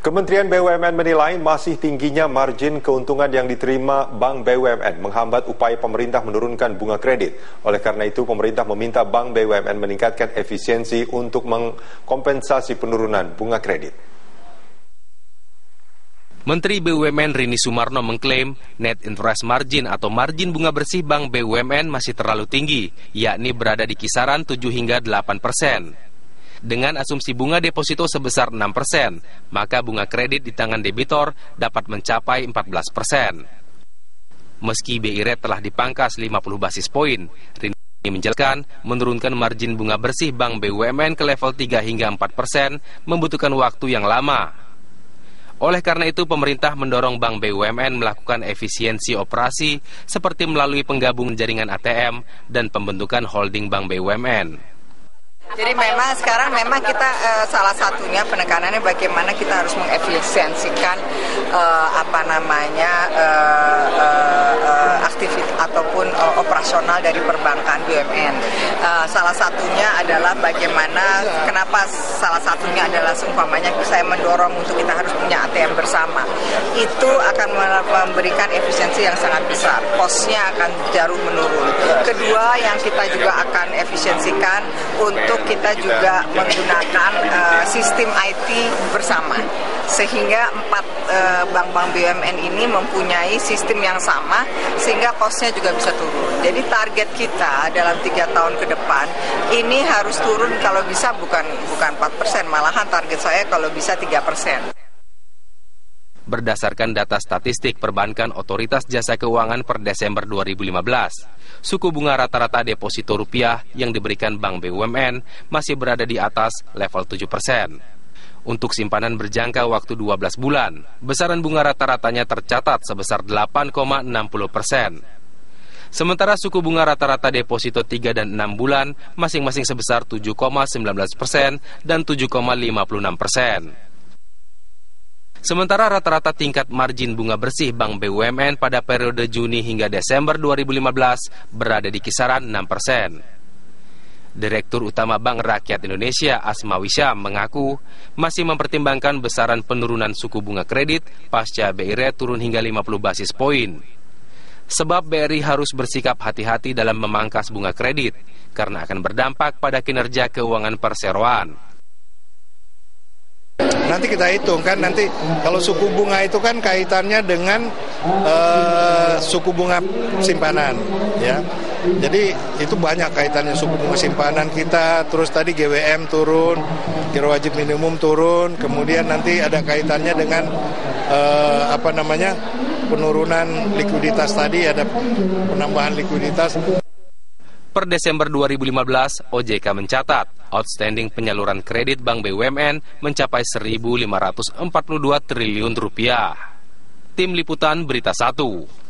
Kementerian BUMN menilai masih tingginya margin keuntungan yang diterima Bank BUMN menghambat upaya pemerintah menurunkan bunga kredit. Oleh karena itu, pemerintah meminta Bank BUMN meningkatkan efisiensi untuk mengkompensasi penurunan bunga kredit. Menteri BUMN Rini Sumarno mengklaim net interest margin atau margin bunga bersih Bank BUMN masih terlalu tinggi, yakni berada di kisaran 7 hingga 8%. Dengan asumsi bunga deposito sebesar 6%, maka bunga kredit di tangan debitor dapat mencapai 14%. Meski BI Rate telah dipangkas 50 basis poin, Rini menjelaskan menurunkan margin bunga bersih Bank BUMN ke level 3 hingga 4% membutuhkan waktu yang lama. Oleh karena itu, pemerintah mendorong Bank BUMN melakukan efisiensi operasi seperti melalui penggabungan jaringan ATM dan pembentukan holding Bank BUMN. Jadi memang sekarang kita salah satunya penekanannya bagaimana kita harus mengefisiensikan aktivitas ataupun operasional dari perbankan BUMN. Salah satunya adalah kenapa salah satunya adalah seumpamanya saya mendorong untuk kita harus punya ATM bersama. Itu akan memberikan efisiensi yang sangat besar. Cost-nya akan jauh menurun. Kedua, yang kita juga akan efisiensikan untuk kita juga menggunakan sistem IT bersama, sehingga 4 bank-bank BUMN ini mempunyai sistem yang sama, sehingga cost-nya juga bisa turun. Jadi target kita dalam 3 tahun ke depan ini harus turun, kalau bisa bukan 4%, malahan target saya kalau bisa 3%. Berdasarkan data statistik Perbankan Otoritas Jasa Keuangan per Desember 2015, suku bunga rata-rata deposito rupiah yang diberikan Bank BUMN masih berada di atas level 7%. Untuk simpanan berjangka waktu 12 bulan, besaran bunga rata-ratanya tercatat sebesar 8,60%. Sementara suku bunga rata-rata deposito 3 dan 6 bulan masing-masing sebesar 7,19% dan 7,56%. Sementara rata-rata tingkat margin bunga bersih Bank BUMN pada periode Juni hingga Desember 2015 berada di kisaran 6%. Direktur Utama Bank Rakyat Indonesia Asma Wisham mengaku masih mempertimbangkan besaran penurunan suku bunga kredit pasca BI Rate turun hingga 50 basis poin. Sebab BRI harus bersikap hati-hati dalam memangkas bunga kredit karena akan berdampak pada kinerja keuangan perseroan. Nanti kita hitung kan, nanti kalau suku bunga itu kan kaitannya dengan suku bunga simpanan, ya. Jadi itu banyak kaitannya, suku bunga simpanan kita, terus tadi GWM turun, giro wajib minimum turun, kemudian nanti ada kaitannya dengan penurunan likuiditas tadi, ada penambahan likuiditas. Per Desember 2015, OJK mencatat outstanding penyaluran kredit Bank BUMN mencapai 1.542 triliun rupiah. Tim Liputan Berita 1.